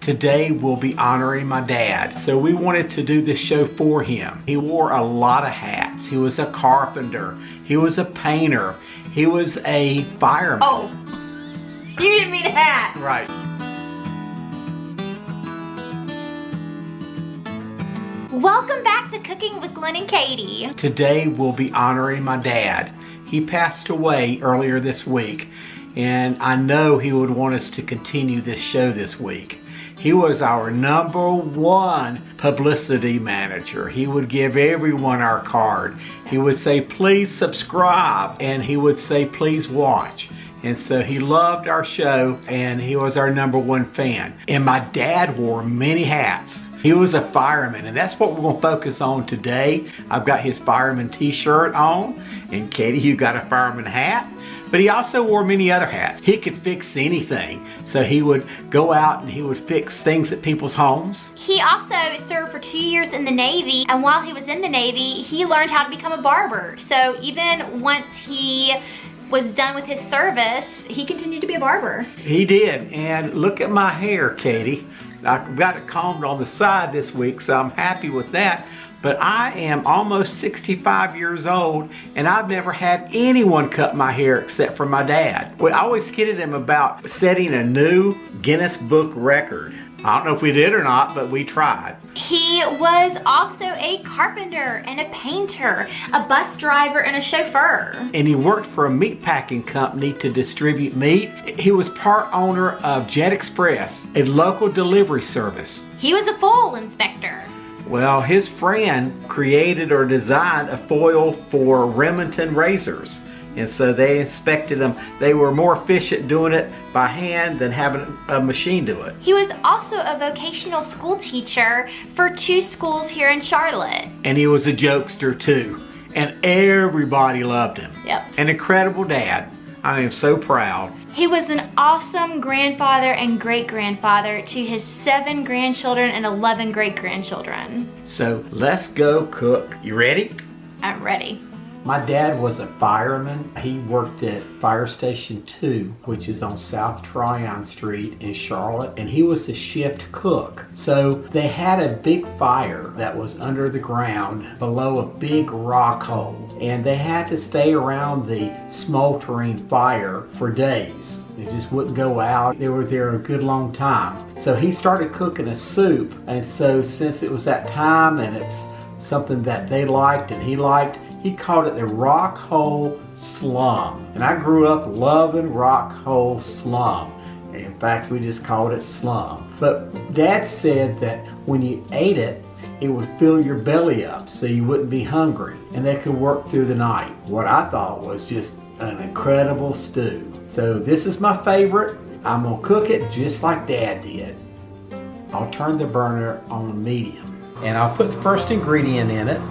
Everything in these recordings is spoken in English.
Today we'll be honoring my dad. So we wanted to do this show for him. He wore a lot of hats. He was a carpenter. He was a painter. He was a fireman. Oh, you didn't mean a hat. Right. Welcome back to Cooking with Glenn and Katie. Today we'll be honoring my dad. He passed away earlier this week, and I know he would want us to continue this show this week. He was our #1 publicity manager. He would give everyone our card. He would say, please subscribe, and he would say, please watch. And so he loved our show, and he was our #1 fan. And my dad wore many hats. He was a fireman, and that's what we're going to focus on today. I've got his fireman t-shirt on, and Katie, you got a fireman hat. But he also wore many other hats. He could fix anything. So he would go out and he would fix things at people's homes. He also served for 2 years in the Navy, and while he was in the Navy, he learned how to become a barber. So even once he was done with his service, he continued to be a barber. He did, and look at my hair, Katie. I've got it combed on the side this week, so I'm happy with that. But I am almost 65 years old, and I've never had anyone cut my hair except for my dad. We always kidded him about setting a new Guinness Book record. I don't know if we did or not, but we tried. He was also a carpenter and a painter, a bus driver and a chauffeur. And he worked for a meat packing company to distribute meat. He was part owner of Jet Express, a local delivery service. He was a foil inspector. Well, his friend created or designed a foil for Remington razors. And so they inspected them. They were more efficient doing it by hand than having a machine do it. He was also a vocational school teacher for 2 schools here in Charlotte. And he was a jokester too. And everybody loved him. Yep. An incredible dad. I am so proud. He was an awesome grandfather and great-grandfather to his 7 grandchildren and 11 great-grandchildren. So let's go cook. You ready? I'm ready. My dad was a fireman. He worked at Fire Station 2, which is on South Tryon Street in Charlotte, and he was a shift cook. So they had a big fire that was under the ground below a big rock hole, and they had to stay around the smoldering fire for days. It just wouldn't go out. They were there a good long time. So he started cooking a soup, and so since it was that time and it's something that they liked and he liked, he called it the Rock Hole Slum. And I grew up loving Rock Hole Slum. In fact, we just called it Slum. But Dad said that when you ate it, it would fill your belly up so you wouldn't be hungry. And they could work through the night. What I thought was just an incredible stew. So this is my favorite. I'm gonna cook it just like Dad did. I'll turn the burner on medium. And I'll put the first ingredient in it.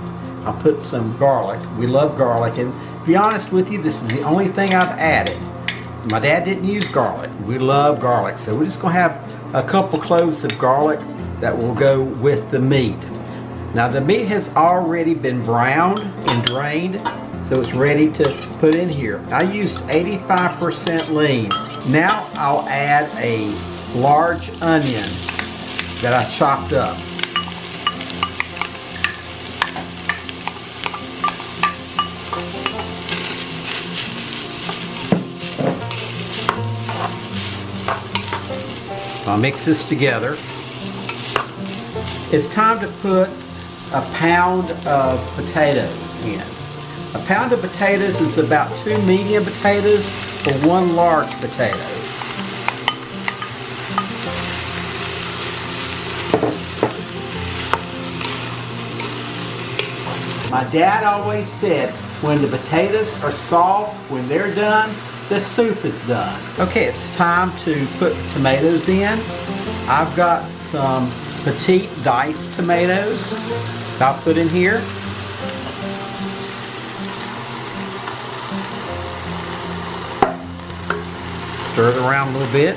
I'll put some garlic. We love garlic, and to be honest with you, this is the only thing I've added. My dad didn't use garlic. We love garlic, so we're just going to have a couple cloves of garlic that will go with the meat. Now the meat has already been browned and drained, so it's ready to put in here. I used 85% lean. Now I'll add a large onion that I chopped up. I'll mix this together. It's time to put a pound of potatoes in. A pound of potatoes is about 2 medium potatoes for 1 large potato. My dad always said, when the potatoes are soft, when they're done, the soup is done. Okay, it's time to put the tomatoes in. I've got some petite diced tomatoes that I'll put in here. Stir it around a little bit.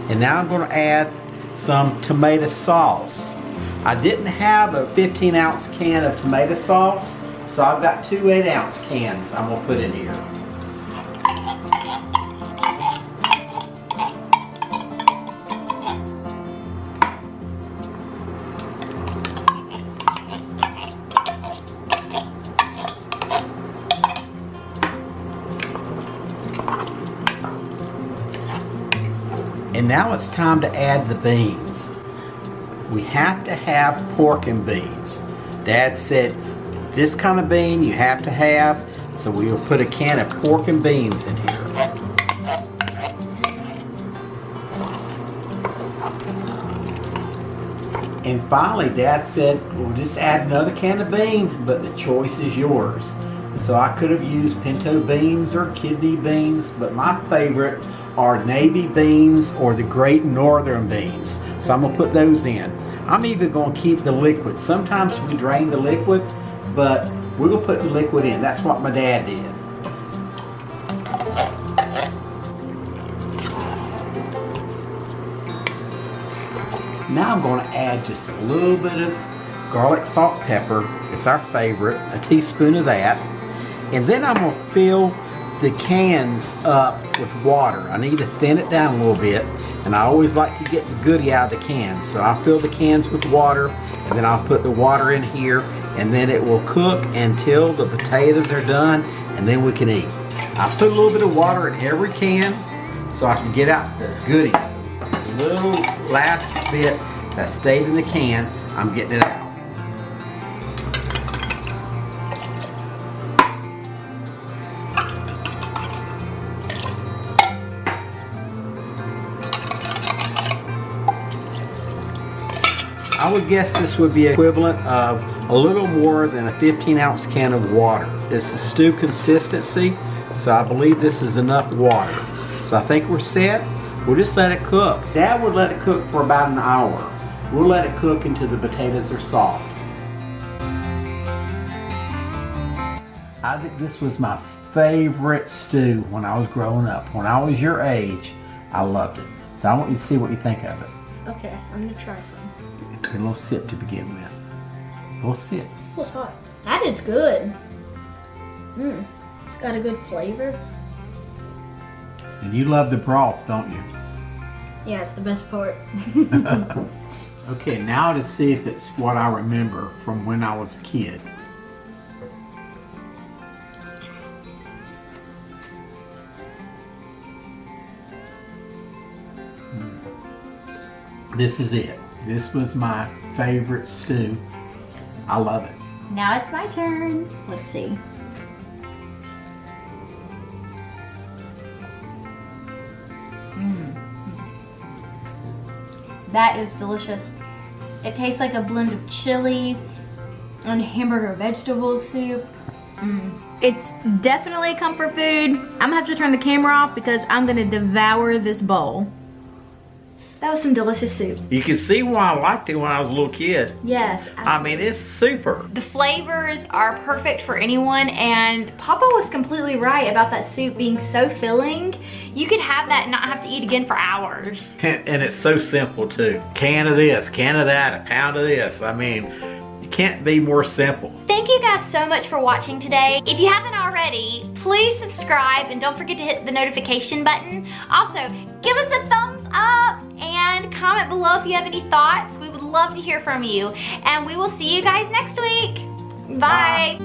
And now I'm going to add some tomato sauce. I didn't have a 15-ounce can of tomato sauce, so I've got 2 8-ounce cans I'm going to put in here. And now it's time to add the beans. We have to have pork and beans. Dad said this kind of bean you have to have, so we will put a can of pork and beans in here. And finally, Dad said, we'll just add another can of beans, but the choice is yours. So I could have used pinto beans or kidney beans, but my favorite are navy beans or the great northern beans. So I'm gonna put those in. I'm even gonna keep the liquid. Sometimes we drain the liquid, but we're gonna put the liquid in. That's what my dad did. Now I'm going to add just a little bit of garlic, salt, pepper. It's our favorite, a teaspoon of that. And then I'm going to fill the cans up with water. I need to thin it down a little bit, and I always like to get the goodie out of the cans. So I'll fill the cans with water, and then I'll put the water in here, and then it will cook until the potatoes are done, and then we can eat. I put a little bit of water in every can so I can get out the goodie. The little last bit that stayed in the can, I'm getting it out. I would guess this would be equivalent of a little more than a 15-ounce can of water. It's a stew consistency, so I believe this is enough water. So I think we're set. We'll just let it cook. Dad would let it cook for about an hour. We'll let it cook until the potatoes are soft. I think this was my favorite stew when I was growing up. When I was your age, I loved it. So I want you to see what you think of it. Okay, I'm gonna try some. A little sip to begin with. A little sip. Oh, it's hot. That is good. It's got a good flavor. And you love the broth, don't you? Yeah, it's the best part. Okay, now to see if it's what I remember from when I was a kid. This is it. This was my favorite stew. I love it. Now it's my turn. Let's see. That is delicious. It tastes like a blend of chili and hamburger vegetable soup. It's definitely a comfort food. I'm gonna have to turn the camera off because I'm gonna devour this bowl. That was some delicious soup. You can see why I liked it when I was a little kid. Yes. I mean, it's super. The flavors are perfect for anyone, and Papa was completely right about that soup being so filling. You could have that and not have to eat again for hours. And it's so simple too. Can of this, can of that, a pound of this. I mean, it can't be more simple. Thank you guys so much for watching today. If you haven't already, please subscribe and don't forget to hit the notification button. Also, give us a thumbs up and comment below if you have any thoughts. We would love to hear from you. And we will see you guys next week. Bye.